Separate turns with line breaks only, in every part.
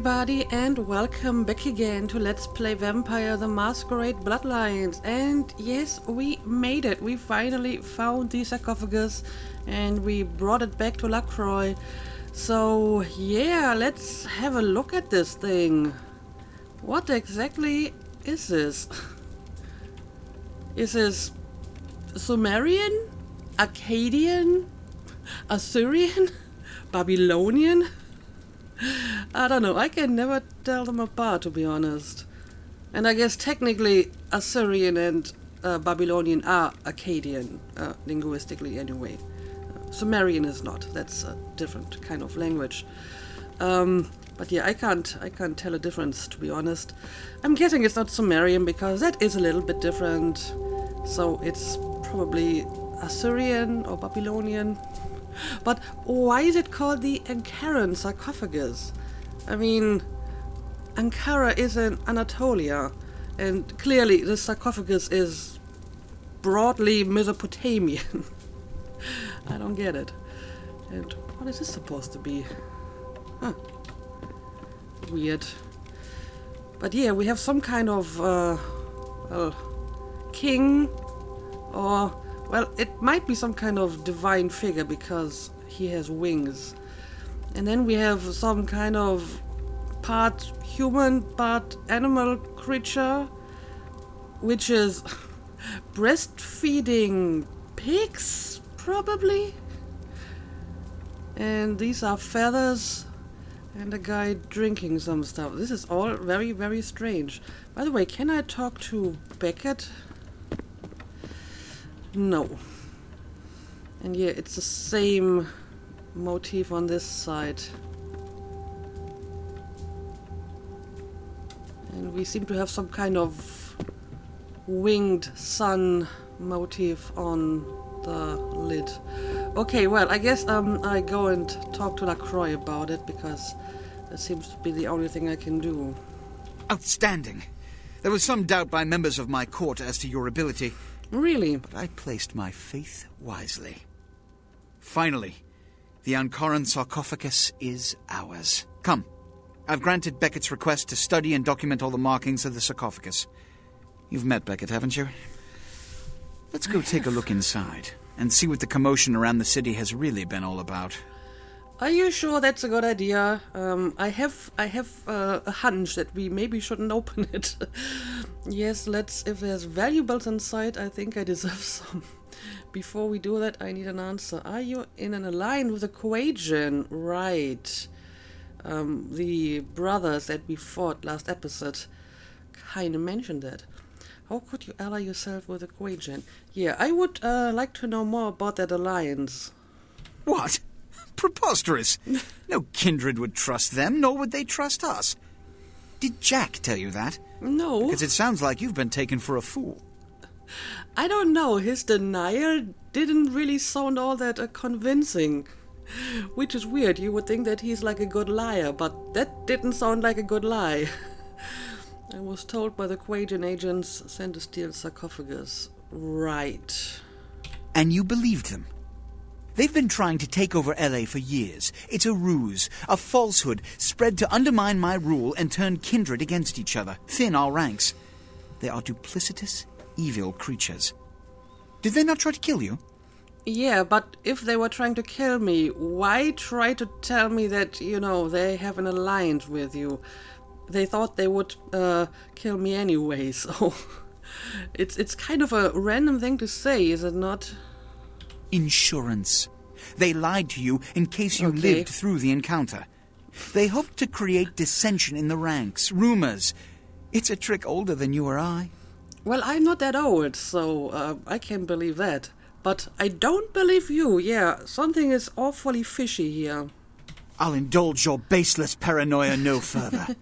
everybody, and welcome back again to Let's Play Vampire the Masquerade Bloodlines. And yes, we made it. We finally found the sarcophagus and we brought it back to LaCroix. So yeah, let's have a look at this thing. What exactly is this? Is this Sumerian? Akkadian? Assyrian? Babylonian? I don't know, I can never tell them apart, to be honest. And I guess technically Assyrian and Babylonian are Akkadian, linguistically anyway. Sumerian is not, that's a different kind of language. But yeah, I can't tell a difference, to be honest. I'm guessing it's not Sumerian because that is a little bit different. So it's probably Assyrian or Babylonian. But why is it called the Ankaran sarcophagus? I mean, Ankara is in Anatolia, and clearly the sarcophagus is broadly Mesopotamian. I don't get it. And what is this supposed to be? Huh. Weird. But yeah, we have some kind of, king, or... well, it might be some kind of divine figure because he has wings. And then we have some kind of part human, part animal creature, which is breastfeeding pigs, probably? And these are feathers and a guy drinking some stuff. This is all very, very strange. By the way, can I talk to Beckett? No. And yeah, it's the same motif on this side. And we seem to have some kind of winged sun motif on the lid. Okay, well, I guess I go and talk to LaCroix about it, because that seems to be the only thing I can do.
Outstanding. There was some doubt by members of my court as to your ability.
Really?
But I placed my faith wisely. Finally, the Ankaran sarcophagus is ours. Come, I've granted Beckett's request to study and document all the markings of the sarcophagus. You've met Beckett, haven't you? Let's go take a look inside and see what the commotion around the city has really been all about.
Are you sure that's a good idea? I have a hunch that we maybe shouldn't open it. Yes, let's. If there's valuables inside, I think I deserve some. Before we do that, I need an answer. Are you in an alliance with the Quajan? Right. The brothers that we fought last episode kind of mentioned that. How could you ally yourself with the Quajan? Yeah, I would like to know more about that alliance.
What? Preposterous. No kindred would trust them, nor would they trust us. Did Jack tell you that?
No.
Because it sounds like you've been taken for a fool.
I don't know. His denial didn't really sound all that convincing. Which is weird. You would think that he's like a good liar, but that didn't sound like a good lie. I was told by the Quajan agents sent to steal sarcophagus. Right.
And you believed them? They've been trying to take over LA for years. It's a ruse, a falsehood, spread to undermine my rule and turn kindred against each other, thin our ranks. They are duplicitous, evil creatures. Did they not try to kill you?
Yeah, but if they were trying to kill me, why try to tell me that, they have an alliance with you? They thought they would kill me anyway, so... It's kind of a random thing to say, is it not?
Insurance. They lied to you in case you lived through the encounter. They hoped to create dissension in the ranks, rumors. It's a trick older than you or I.
Well, I'm not that old, so I can believe that. But I don't believe you. Yeah, something is awfully fishy here.
I'll indulge your baseless paranoia no further.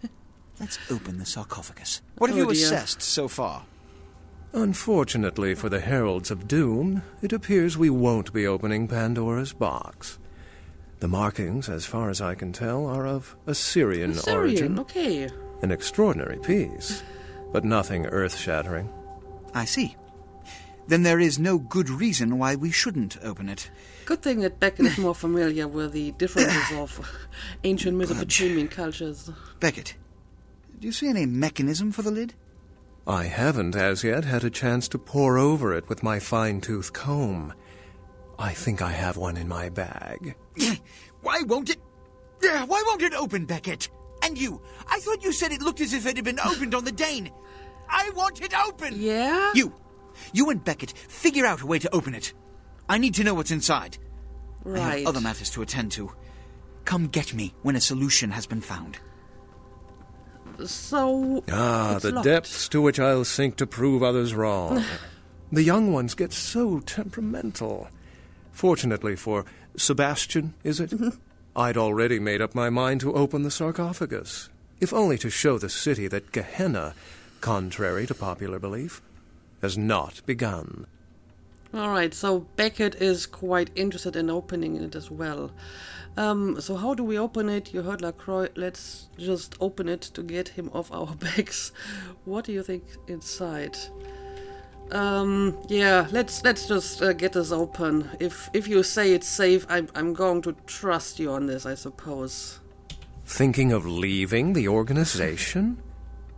Let's open the sarcophagus. What have you assessed so far?
Unfortunately for the Heralds of Doom, it appears we won't be opening Pandora's box. The markings, as far as I can tell, are of Assyrian origin.
Okay.
An extraordinary piece, but nothing earth-shattering.
I see. then there is no good reason why we shouldn't open it.
Good thing that Beckett is more familiar with the differences of ancient Mesopotamian cultures.
Beckett, do you see any mechanism for the lid?
I haven't as yet had a chance to pore over it with my fine-tooth comb. I think I have one in my bag.
Why won't it open, Beckett? And you, I thought you said it looked as if it had been opened on the Dane. I want it open!
Yeah?
You and Beckett, figure out a way to open it. I need to know what's inside.
Right.
I have other matters to attend to. Come get me when a solution has been found.
So... it's
the
locked.
depths to which I'll sink to prove others wrong. The young ones get so temperamental. Fortunately for Sebastian, is it? I'd already made up my mind to open the sarcophagus, if only to show the city that Gehenna, contrary to popular belief, has not begun.
Alright, so Beckett is quite interested in opening it as well. So how do we open it? You heard LaCroix. Let's just open it to get him off our backs. What do you think inside? Yeah, let's just get this open. If you say it's safe, I'm going to trust you on this, I suppose.
Thinking of leaving the organization?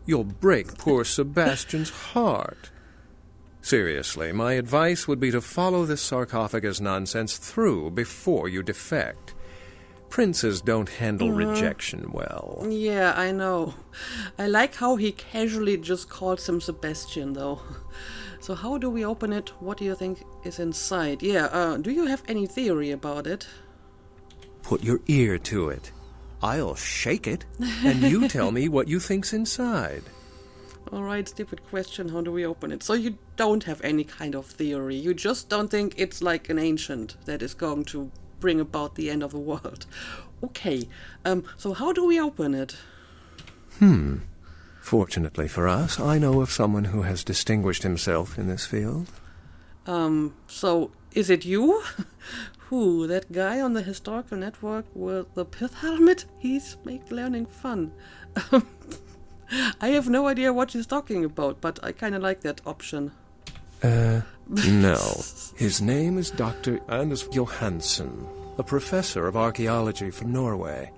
You'll break poor Sebastian's heart. Seriously, my advice would be to follow this sarcophagus nonsense through before you defect. Princes don't handle rejection well.
Yeah, I know. I like how he casually just calls him Sebastian, though. So how do we open it? What do you think is inside? Yeah, do you have any theory about it?
Put your ear to it. I'll shake it, and you tell me what you think's inside.
Alright, stupid question. How do we open it? So you don't have any kind of theory. You just don't think it's like an ancient that is going to bring about the end of the world. Okay, so how do we open it?
Fortunately for us, I know of someone who has distinguished himself in this field.
So is it you? Who? That guy on the historical network with the pith helmet? He's learning fun. I have no idea what she's talking about, but I kind of like that option.
No. His name is Dr. Anders Johansen, a professor of archaeology from Norway.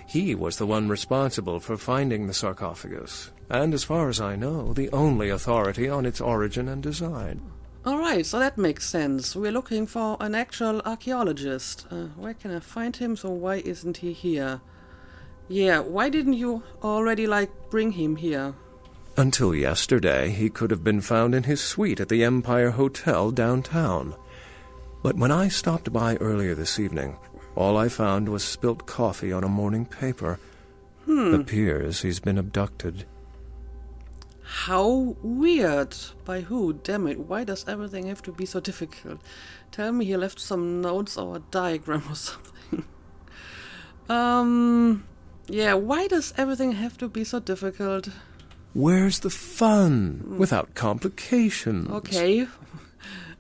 He was the one responsible for finding the sarcophagus, and as far as I know, the only authority on its origin and design.
Alright, so that makes sense. We're looking for an actual archaeologist. Where can I find him? So why isn't he here? Yeah, why didn't you already, bring him here?
Until yesterday, he could have been found in his suite at the Empire Hotel downtown. But when I stopped by earlier this evening, all I found was spilt coffee on a morning paper. Appears he's been abducted.
How weird. By who? Damn it, why does everything have to be so difficult? Tell me he left some notes or a diagram or something. Yeah, why does everything have to be so difficult?
Where's the fun? Without complications.
Okay.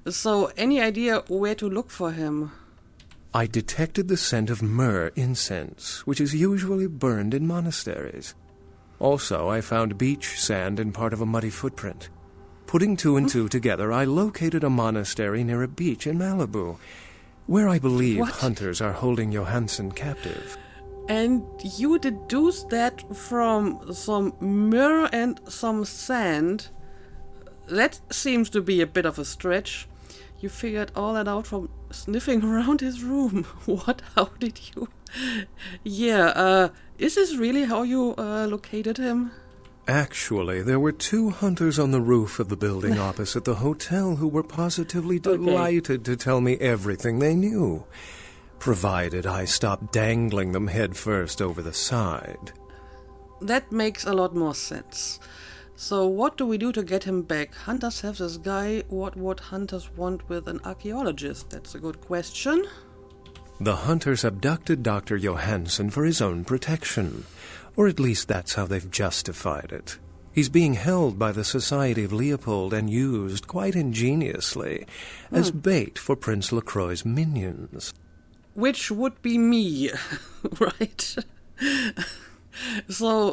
So, any idea where to look for him?
I detected the scent of myrrh incense, which is usually burned in monasteries. Also, I found beach sand in part of a muddy footprint. Putting two and two together, I located a monastery near a beach in Malibu, where I believe hunters are holding Johansen captive.
And you deduced that from some myrrh and some sand? That seems to be a bit of a stretch. You figured all that out from sniffing around his room. What? How did you... Yeah, is this really how you located him?
Actually, there were two hunters on the roof of the building opposite the hotel who were positively delighted to tell me everything they knew, provided I stopped dangling them head first over the side.
That makes a lot more sense. So what do we do to get him back? Hunters have this guy. What would hunters want with an archaeologist? That's a good question.
The hunters abducted Dr. Johansen for his own protection, or at least that's how they've justified it. He's being held by the Society of Leopold and used, quite ingeniously, as bait for Prince LaCroix's minions.
Which would be me, right? So,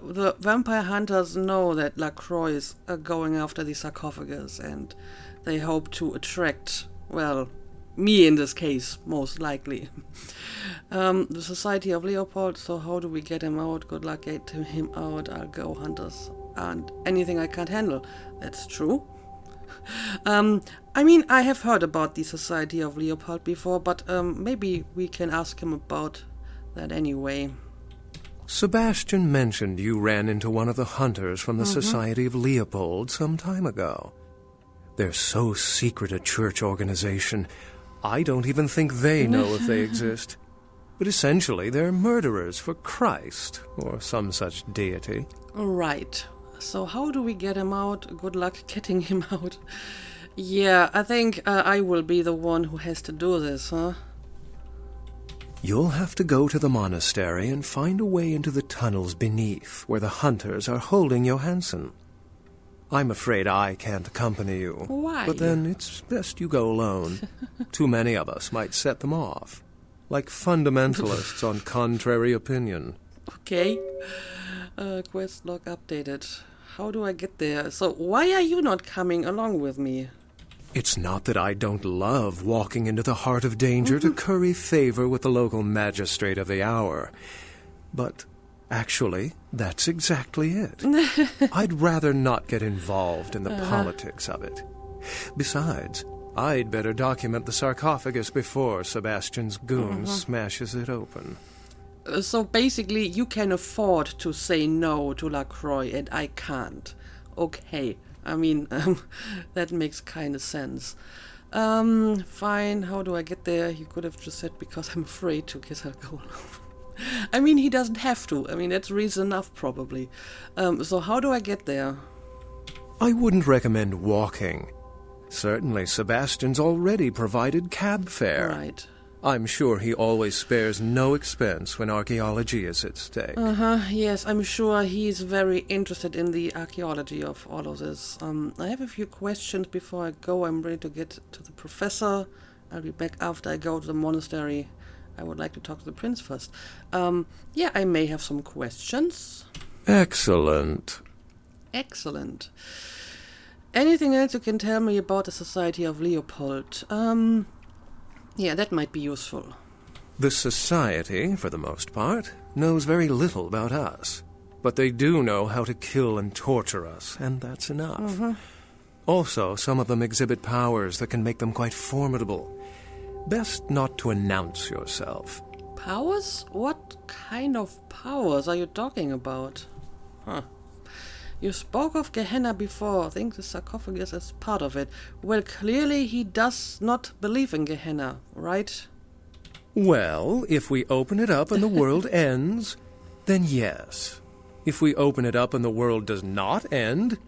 the vampire hunters know that LaCroix is going after the sarcophagus, and they hope to attract, well, me in this case, most likely. The Society of Leopold, so how do we get him out? Good luck getting him out. I'll go, hunters. And anything I can't handle. That's true. I mean, I have heard about the Society of Leopold before, but maybe we can ask him about that anyway.
Sebastian mentioned you ran into one of the hunters from the Society of Leopold some time ago. They're so secret a church organization, I don't even think they know if they exist. But essentially, they're murderers for Christ, or some such deity.
Right. So how do we get him out? Good luck getting him out. Yeah, I think I will be the one who has to do this, huh?
You'll have to go to the monastery and find a way into the tunnels beneath, where the hunters are holding Johansen. I'm afraid I can't accompany you.
Why?
But then it's best you go alone. Too many of us might set them off, like fundamentalists on contrary opinion.
Okay. Quest log updated. How do I get there? So why are you not coming along with me?
It's not that I don't love walking into the heart of danger to curry favor with the local magistrate of the hour. But actually, that's exactly it. I'd rather not get involved in the politics of it. Besides, I'd better document the sarcophagus before Sebastian's goon smashes it open.
So basically, you can afford to say no to LaCroix, and I can't. Okay. I mean, that makes kind of sense. Fine, how do I get there? You could have just said, because I'm afraid to. Guess I'll go alone. I mean, he doesn't have to. I mean, that's reason enough, probably. So how do I get there?
I wouldn't recommend walking. Certainly, Sebastian's already provided cab fare.
Right.
I'm sure he always spares no expense when archaeology is at stake.
Yes, I'm sure he's very interested in the archaeology of all of this. I have a few questions before I go. I'm ready to get to the professor. I'll be back after I go to the monastery. I would like to talk to the prince first. Yeah, I may have some questions.
Excellent.
Excellent. Anything else you can tell me about the Society of Leopold? Yeah, that might be useful.
The Society, for the most part, knows very little about us. But they do know how to kill and torture us, and that's enough. Also, some of them exhibit powers that can make them quite formidable. Best not to announce yourself.
Powers? What kind of powers are you talking about? You spoke of Gehenna before. I think the sarcophagus is part of it. Well, clearly he does not believe in Gehenna, right?
Well, if we open it up and the world ends, then yes. If we open it up and the world does not end,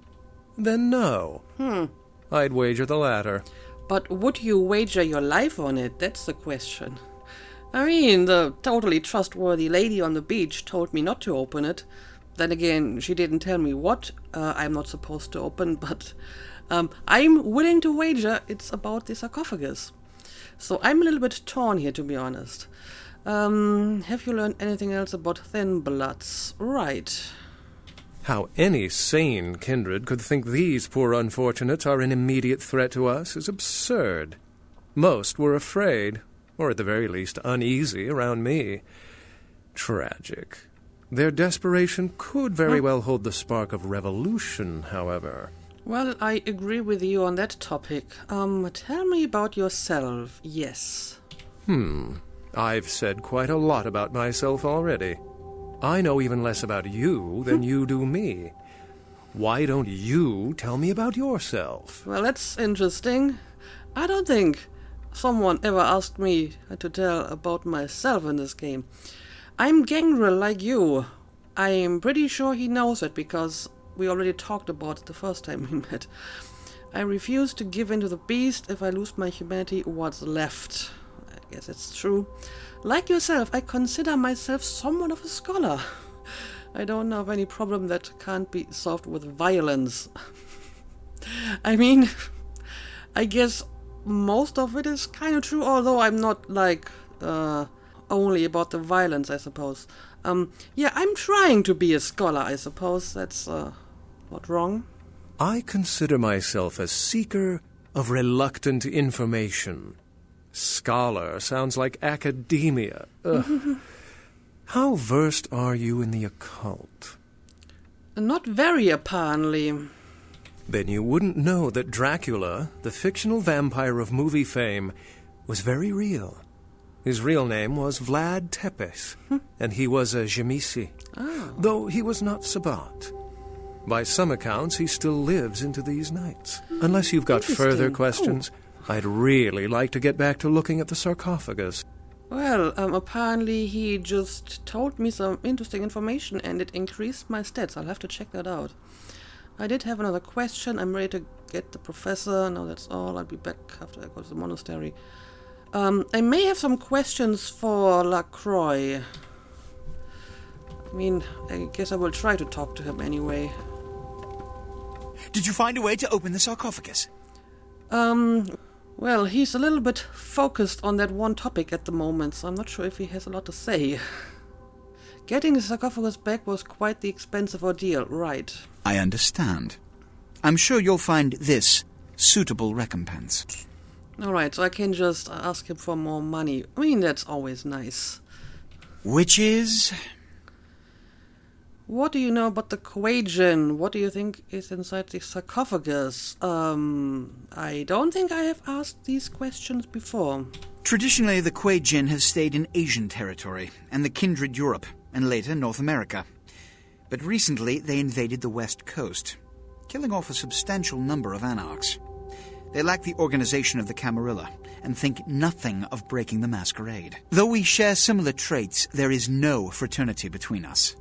then no. I'd wager the latter.
But would you wager your life on it? That's the question. I mean, the totally trustworthy lady on the beach told me not to open it. Then again, she didn't tell me what I'm not supposed to open, but I'm willing to wager it's about the sarcophagus. So I'm a little bit torn here, to be honest. Have you learned anything else about thin bloods? Right.
How any sane kindred could think these poor unfortunates are an immediate threat to us is absurd. Most were afraid, or at the very least uneasy, around me. Tragic. Their desperation could very well hold the spark of revolution, however.
Well, I agree with you on that topic. Tell me about yourself, yes.
I've said quite a lot about myself already. I know even less about you than you do me. Why don't you tell me about yourself?
Well, that's interesting. I don't think someone ever asked me to tell about myself in this game. I'm Gangrel like you. I'm pretty sure he knows it because we already talked about it the first time we met. I refuse to give in to the beast. If I lose my humanity, what's left? I guess it's true. Like yourself, I consider myself somewhat of a scholar. I don't know of any problem that can't be solved with violence. I mean, I guess most of it is kind of true, although I'm not like only about the violence, I suppose. Yeah, I'm trying to be a scholar, I suppose. That's not wrong.
I consider myself a seeker of reluctant information. Scholar sounds like academia. Ugh. How versed are you in the occult?
Not very, apparently.
Then you wouldn't know that Dracula, the fictional vampire of movie fame, was very real. His real name was Vlad Tepes, and he was a Jamisi, though he was not Sabbat. By some accounts, he still lives into these nights. Unless you've got further questions, I'd really like to get back to looking at the sarcophagus.
Well, apparently he just told me some interesting information and it increased my stats. I'll have to check that out. I did have another question. I'm ready to get the professor. No, that's all. I'll be back after I go to the monastery. I may have some questions for LaCroix. I mean, I guess I will try to talk to him anyway.
Did you find a way to open the sarcophagus?
Well, he's a little bit focused on that one topic at the moment, so I'm not sure if he has a lot to say. Getting the sarcophagus back was quite the expensive ordeal, right?
I understand. I'm sure you'll find this suitable recompense.
Alright, so I can just ask him for more money. I mean, that's always nice.
Which is...
What do you know about the Quagian? What do you think is inside the sarcophagus? I don't think I have asked these questions before.
Traditionally, the Quagian have stayed in Asian territory and the kindred Europe, and later North America. But recently, they invaded the West Coast, killing off a substantial number of anarchs. They lack the organization of the Camarilla and think nothing of breaking the Masquerade. Though we share similar traits, there is no fraternity between us.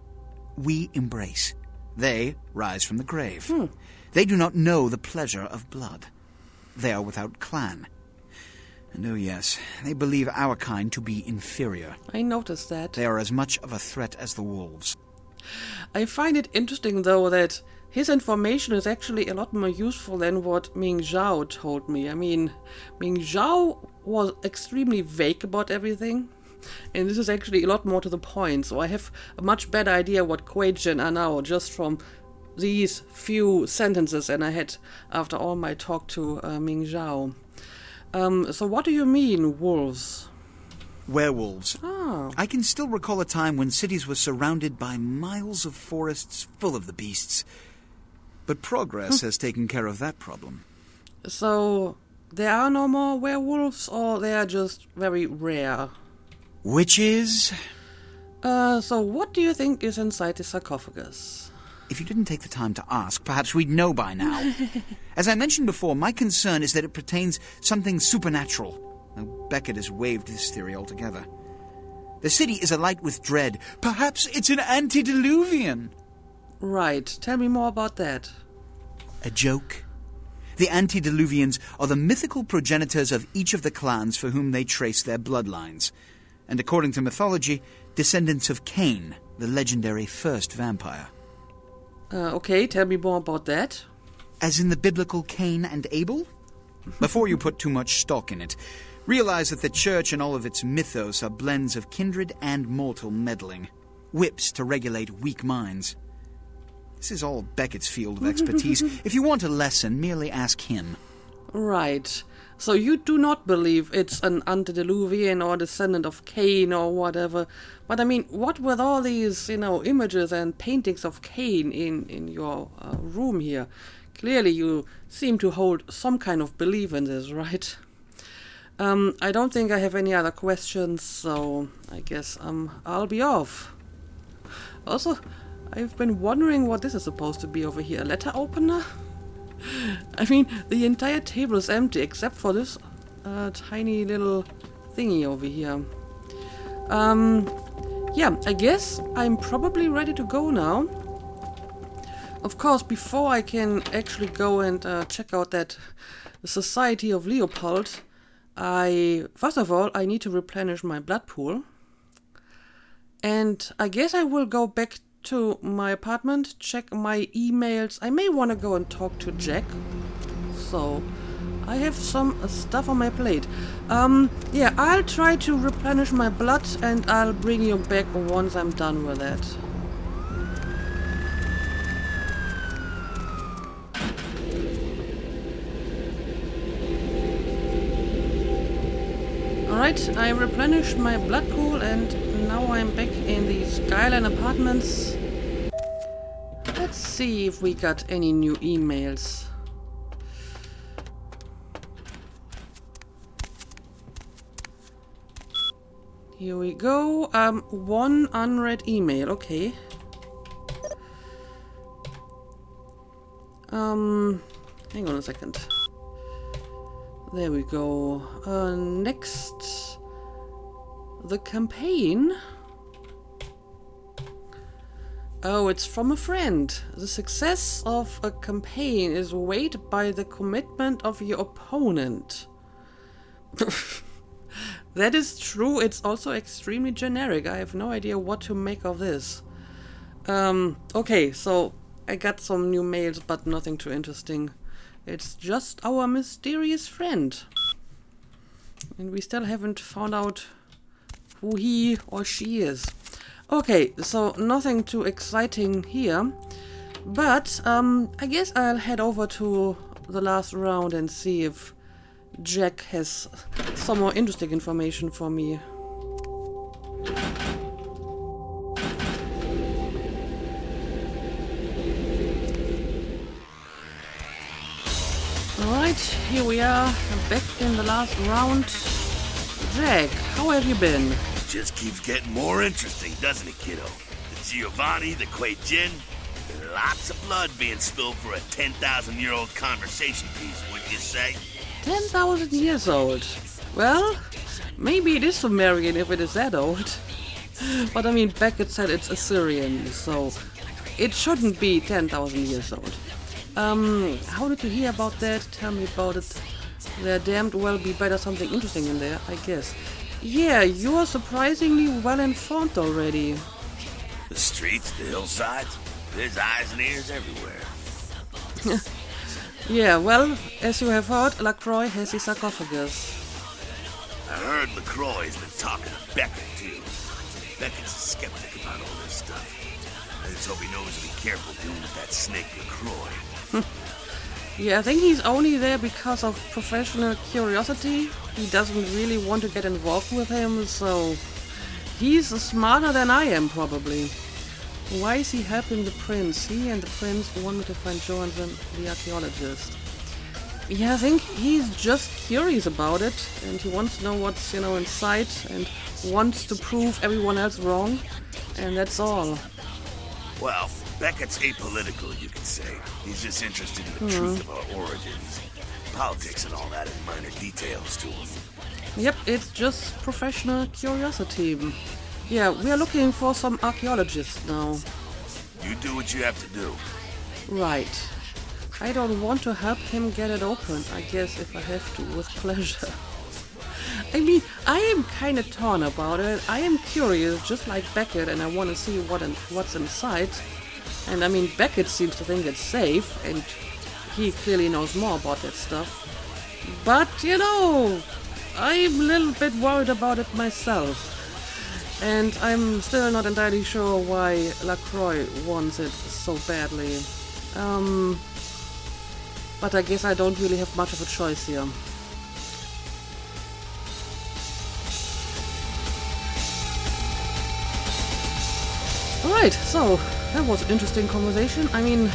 We embrace. They rise from the grave. They do not know the pleasure of blood. They are without clan. And oh yes, they believe our kind to be inferior.
I noticed that.
They are as much of a threat as the wolves.
I find it interesting, though, that his information is actually a lot more useful than what Ming Zhao told me. I mean, Ming Zhao was extremely vague about everything. And this is actually a lot more to the point, so I have a much better idea what Quagian are now, just from these few sentences and I had after all my talk to Ming Zhao. So what do you mean, wolves?
Werewolves.
Ah.
I can still recall a time when cities were surrounded by miles of forests full of the beasts. But progress has taken care of that problem.
So there are no more werewolves, or they are just very rare?
Which is...
So what do you think is inside the sarcophagus?
If you didn't take the time to ask, perhaps we'd know by now. As I mentioned before, my concern is that it pertains something supernatural. Now, Beckett has waived this theory altogether. The city is alight with dread. Perhaps it's an antediluvian.
Right. Tell me more about that.
A joke? The antediluvians are the mythical progenitors of each of the clans for whom they trace their bloodlines. And according to mythology, descendants of Cain, the legendary first vampire.
Okay, tell me more about that.
As in the biblical Cain and Abel? Before you put too much stock in it, realize that the church and all of its mythos are blends of kindred and mortal meddling, whips to regulate weak minds. This is all Beckett's field of expertise. If you want a lesson, merely ask him.
Right. So you do not believe it's an antediluvian or descendant of Cain or whatever. But I mean, what with all these, images and paintings of Cain in your room here? Clearly you seem to hold some kind of belief in this, right? I don't think I have any other questions, so I guess I'll be off. Also, I've been wondering what this is supposed to be over here. A letter opener? I mean, the entire table is empty except for this tiny little thingy over here. Yeah, I guess I'm probably ready to go now. Of course, before I can actually go and check out that Society of Leopold, first of all, I need to replenish my blood pool. And I guess I will go back to my apartment, check my emails. I may want to go and talk to Jack. So, I have some stuff on my plate. Yeah, I'll try to replenish my blood and I'll bring you back once I'm done with that. Alright, I replenished my blood pool and now I'm back in the Skyline apartments. Let's see if we got any new emails. Here we go. One unread email, okay. Hang on a second. There we go. Next, the campaign. Oh, it's from a friend. The success of a campaign is weighed by the commitment of your opponent. That is true. It's also extremely generic. I have no idea what to make of this. Okay, so I got some new mails, but nothing too interesting. It's just our mysterious friend. And we still haven't found out who he or she is. Okay, so nothing too exciting here. But I guess I'll head over to the last round and see if Jack has some more interesting information for me. Alright, here we are, back in the last round. Jack, how have you been?
Just keeps getting more interesting, doesn't it, kiddo? The Giovanni, the Quay Gin, lots of blood being spilled for a 10,000-year-old conversation piece, wouldn't you say?
10,000 years old. Well, maybe it is Sumerian if it is that old. But I mean, Beckett said it's Assyrian, so it shouldn't be 10,000 years old. How did you hear about that? Tell me about it. There damned well be better something interesting in there, I guess. Yeah, you're surprisingly well informed already.
The streets, the hillsides, there's eyes and ears everywhere.
Yeah, well, as you have heard, LaCroix has the sarcophagus.
I heard LaCroix's been talking to Beckett, too. Beckett's a skeptic about all this stuff. I just hope he knows to be careful dealing with that snake LaCroix.
Yeah, I think he's only there because of professional curiosity. He doesn't really want to get involved with him, so he's smarter than I am, probably. Why is he helping the prince? He and the prince want me to find Johansson, the archaeologist. Yeah, I think he's just curious about it, and he wants to know what's, inside, and wants to prove everyone else wrong, and that's all.
Well, Beckett's apolitical, you could say. He's just interested in the truth of our origins. Politics and all that are minor details to him.
Yep, it's just professional curiosity. Yeah, we are looking for some archaeologists now.
You do what you have to do.
Right. I don't want to help him get it open, I guess, if I have to, with pleasure. I mean, I am kind of torn about it. I am curious, just like Beckett, and I want to see what's inside. And I mean, Beckett seems to think it's safe, and he clearly knows more about that stuff. But, I'm a little bit worried about it myself. And I'm still not entirely sure why LaCroix wants it so badly. But I guess I don't really have much of a choice here. Alright, so that was an interesting conversation. I mean,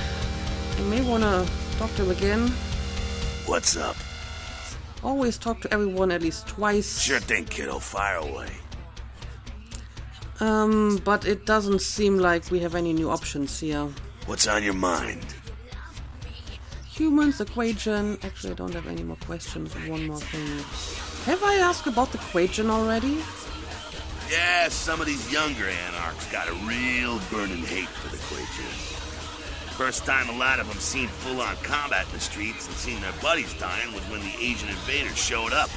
I may want to talk to him again.
What's up?
Always talk to everyone at least twice.
Sure thing, kiddo. Fire away.
But it doesn't seem like we have any new options here.
What's on your mind?
Humans, the Quajan. Actually, I don't have any more questions. One more thing. Have I asked about the Quajan already?
Yeah, some of these younger anarchs got a real burning hate for the Quajan. First time a lot of them seen full-on combat in the streets and seen their buddies dying was when the Asian invaders showed up.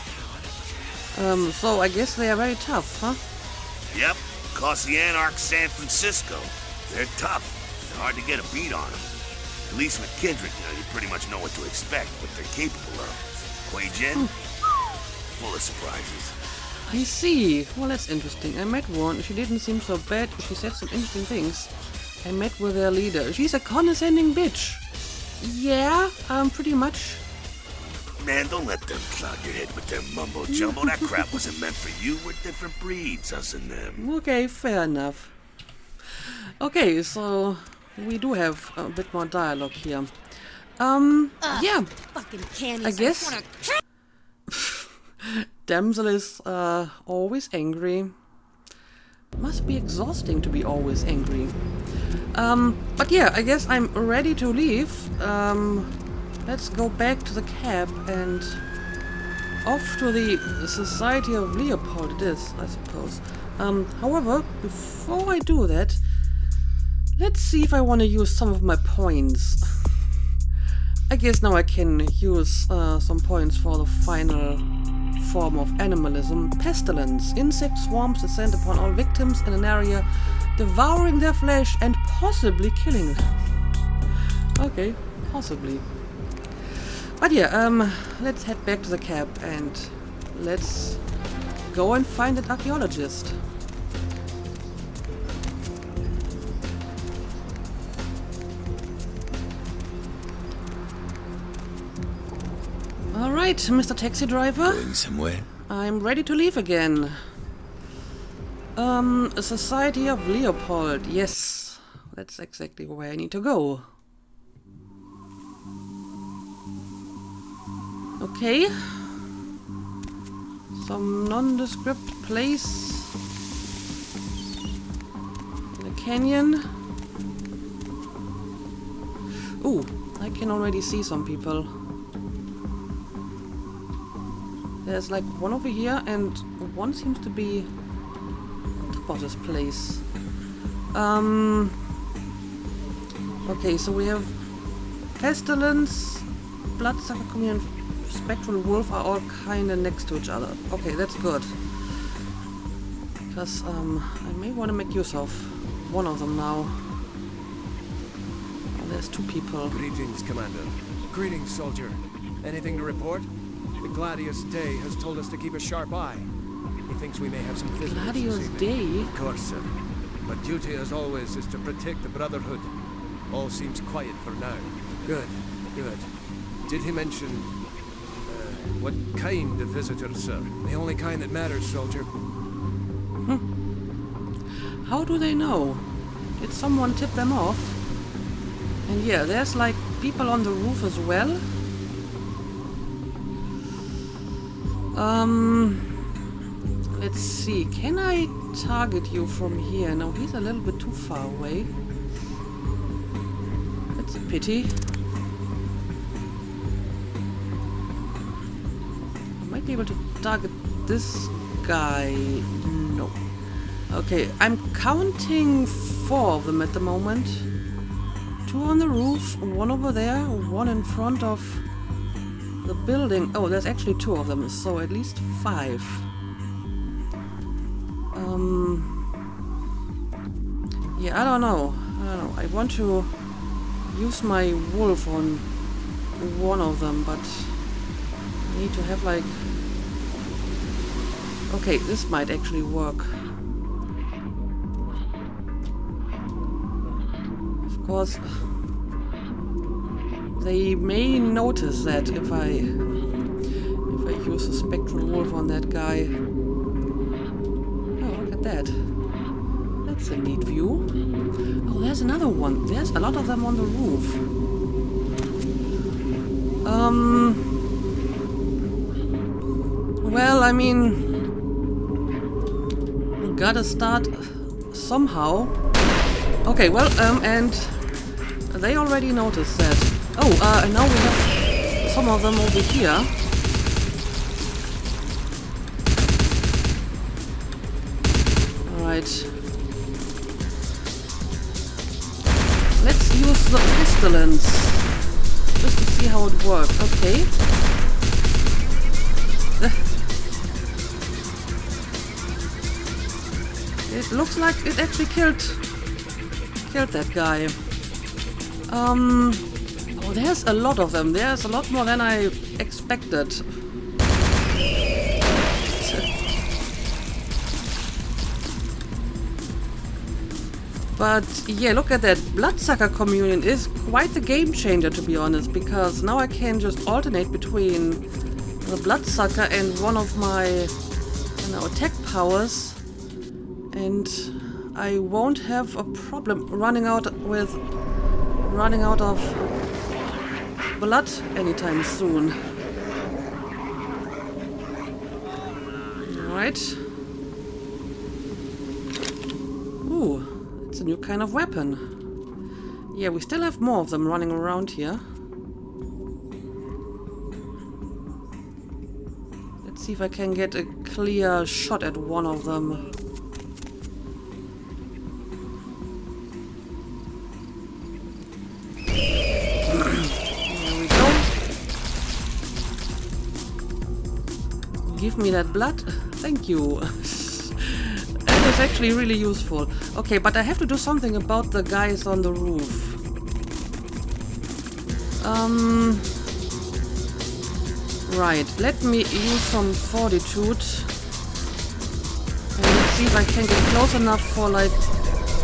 So I guess they are very tough, huh?
Yep, cost the anarchs San Francisco. They're tough. It's hard to get a beat on them. At least with Kendrick, you pretty much know what to expect, what they're capable of. Quajan, full of surprises.
I see. Well, that's interesting. I met one. She didn't seem so bad. She said some interesting things. I met with their leader. She's a condescending bitch. Yeah, pretty much.
Man, don't let them cloud your head with their mumbo-jumbo. That crap wasn't meant for you. We're different breeds, us and them.
Okay, fair enough. Okay, so we do have a bit more dialogue here. Yeah,
Fucking candies.
I guess damsel is always angry. Must be exhausting to be always angry. But yeah, I guess I'm ready to leave. Let's go back to the cab and off to the Society of Leopold it is, I suppose. However, before I do that, let's see if I want to use some of my points. I guess now I can use some points for the final form of animalism. Pestilence. Insect swarms descend upon all victims in an area, devouring their flesh and possibly killing them. Okay, possibly. But yeah, let's head back to the cab and let's go and find that archaeologist. Alright, Mr. Taxi Driver.
Going somewhere?
I'm ready to leave again. A Society of Leopold. Yes, that's exactly where I need to go. Okay. Some nondescript place in a canyon. Ooh, I can already see some people. There's like one over here and one seems to be on top of this place. Okay, so we have Pestilence, Bloodsucker Communion, Spectral Wolf are all kinda next to each other. Okay, that's good. Because I may want to make use of one of them now. Oh, there's two people.
Greetings, Commander. Greetings, soldier. Anything to report? The Gladius Day has told us to keep a sharp eye. He thinks we may have some visitors
Gladius
this evening.
Day?
Of course, sir. But duty, as always, is to protect the Brotherhood. All seems quiet for now. Good, good. Did he mention... what kind of visitors, sir? The only kind that matters, soldier.
How do they know? Did someone tip them off? And yeah, there's like people on the roof as well. Let's see. Can I target you from here? No, he's a little bit too far away. That's a pity. I might be able to target this guy. No. Okay, I'm counting 4 of them at the moment. 2 on the roof, 1 over there, 1 in front of the building. Oh, there's actually 2 of them, so at least 5. Yeah, I don't know. I want to use my wolf on one of them, but I need to have like... Okay, this might actually work. Of course, they may notice that if I use a spectral wolf on that guy. Oh, look at that. That's a neat view. Oh, there's another one. There's a lot of them on the roof. Well, I mean, gotta start somehow. Okay, well, and they already noticed that. Oh, and now we have some of them over here. Alright. Let's use the pestilence. Just to see how it works. Okay. It looks like it actually killed that guy. Oh, there's a lot of them. There's a lot more than I expected. But yeah, look at that. Bloodsucker communion is quite the game changer, to be honest, because now I can just alternate between the bloodsucker and one of my, you know, attack powers, and I won't have a problem running out of blood anytime soon. Alright. Ooh. It's a new kind of weapon. Yeah, we still have more of them running around here. Let's see if I can get a clear shot at one of them. There we go. Give me that blood. Thank you. It's actually really useful. Okay, but I have to do something about the guys on the roof. Right, let me use some fortitude. And let's see if I can get close enough for, like,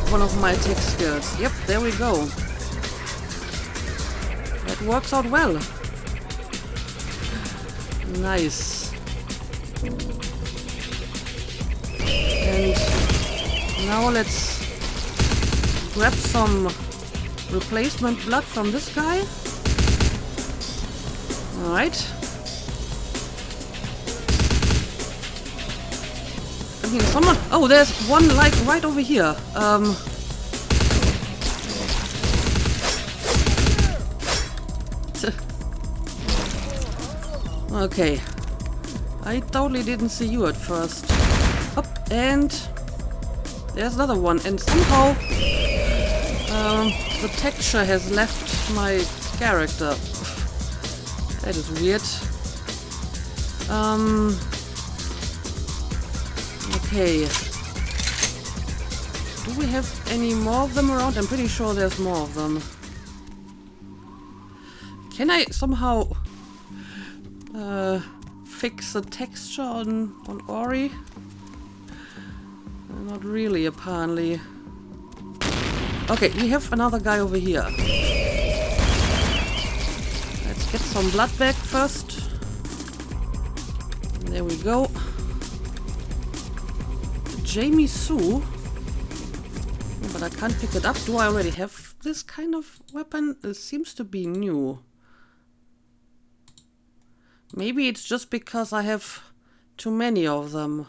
one of my attack skills. Yep, there we go. That works out well. Nice. And now let's grab some replacement blood from this guy. Alright. I mean, someone... Oh, there's one, like, right over here. Okay. I totally didn't see you at first. Up, and there's another one, and somehow the texture has left my character. That is weird. Okay. Do we have any more of them around? I'm pretty sure there's more of them. Can I somehow fix the texture on Ori? Not really, apparently. Okay, we have another guy over here. Let's get some blood back first. There we go. Jamie Sue. But I can't pick it up. Do I already have this kind of weapon? It seems to be new. Maybe it's just because I have too many of them.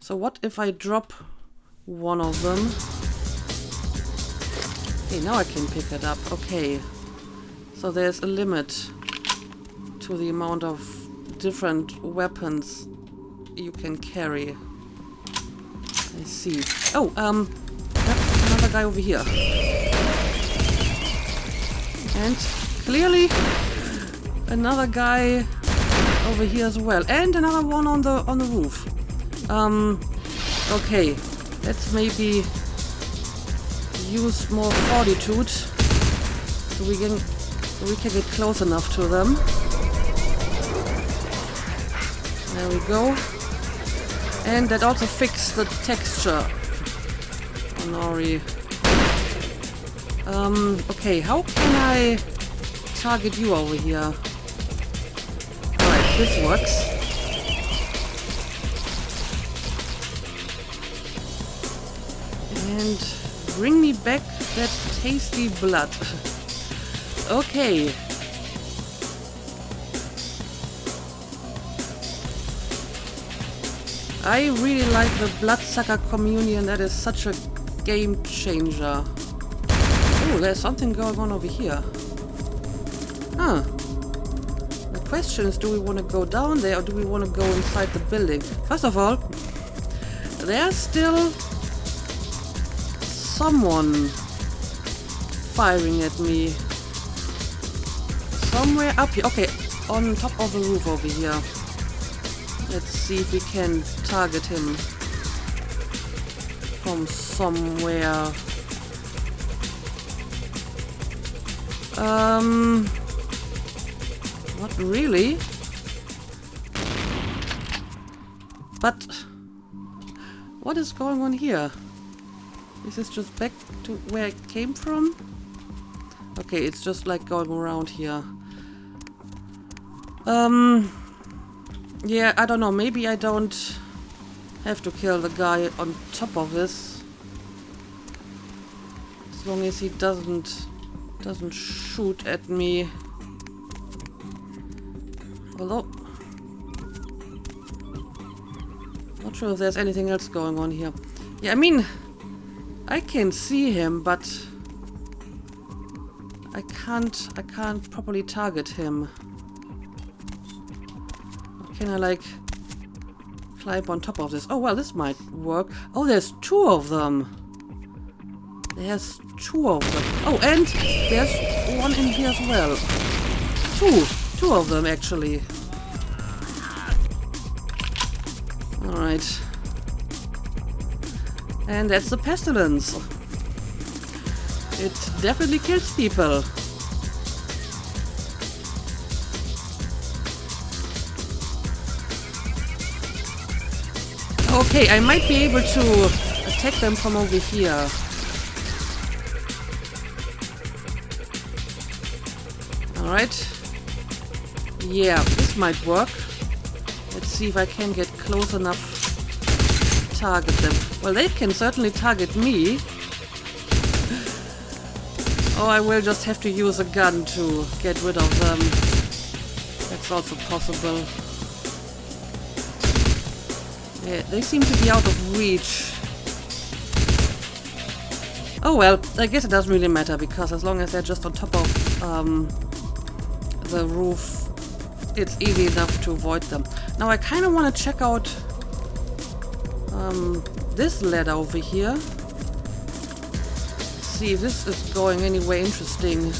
So what if I drop one of them? Okay, now I can pick it up. Okay. So there's a limit to the amount of different weapons you can carry. I see. Oh, that's another guy over here. And clearly another guy over here as well. And another one on the roof. Okay. Let's maybe use more fortitude so we can get close enough to them. There we go. And that also fixed the texture on Ori. Okay, how can I target you over here? Alright, this works. And bring me back that tasty blood. Okay. I really like the Bloodsucker Communion. That is such a game changer. Oh, there's something going on over here. Huh. The question is, do we want to go down there or do we want to go inside the building? First of all, there's still someone firing at me. Somewhere up here. Okay, on top of the roof over here. Let's see if we can target him from somewhere. Not really. But what is going on here? Is this just back to where I came from? Okay, it's just like going around here. Yeah, I don't know. Maybe I don't have to kill the guy on top of this. As long as he doesn't shoot at me. Although, not sure if there's anything else going on here. Yeah, I mean, I can see him, but I can't properly target him. Can I like climb on top of this? Oh well, this might work. Oh, there's two of them. There's two of them. Oh, and there's one in here as well. Two of them actually. All right. And that's the pestilence. It definitely kills people. Okay, I might be able to attack them from over here. Alright. Yeah, this might work. Let's see if I can get close enough to target them. Well, they can certainly target me. Or I will just have to use a gun to get rid of them. That's also possible. Yeah, they seem to be out of reach. Oh well, I guess it doesn't really matter, because as long as they're just on top of the roof, it's easy enough to avoid them. Now I kind of want to check out this ladder over here. See if this is going anywhere interesting.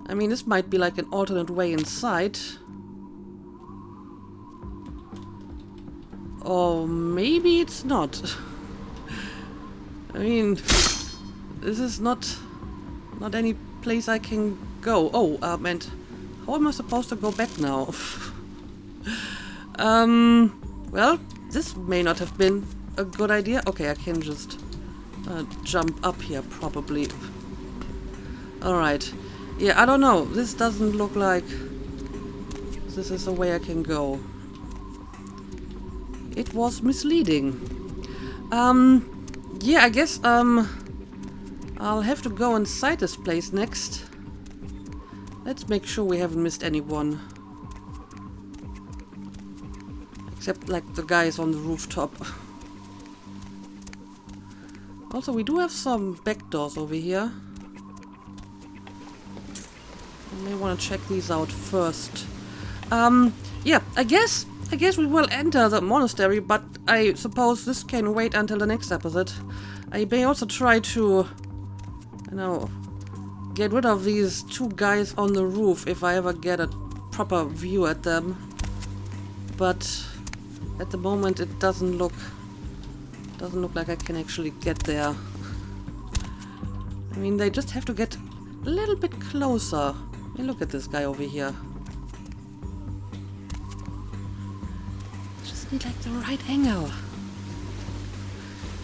I mean, this might be like an alternate way inside. Or maybe it's not. I mean, this is not any place I can go. Oh, and how am I supposed to go back now? Well, this may not have been a good idea. Okay, I can just jump up here, probably. Alright. Yeah, I don't know. This doesn't look like this is a way I can go. It was misleading. Yeah, I guess, I'll have to go inside this place next. Let's make sure we haven't missed anyone. Except, like, the guys on the rooftop. Also, we do have some back doors over here. I may want to check these out first. Yeah, I guess we will enter the monastery, but I suppose this can wait until the next episode. I may also try to, you know, get rid of these two guys on the roof if I ever get a proper view at them. But at the moment it doesn't look like I can actually get there. I mean, they just have to get a little bit closer. I mean, look at this guy over here. Just need like the right angle.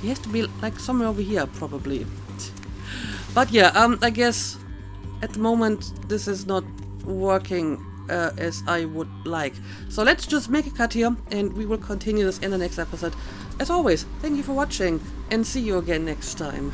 He has to be like somewhere over here, probably. But yeah, I guess at the moment this is not working as I would like. So let's just make a cut here, and we will continue this in the next episode. As always, thank you for watching, and see you again next time.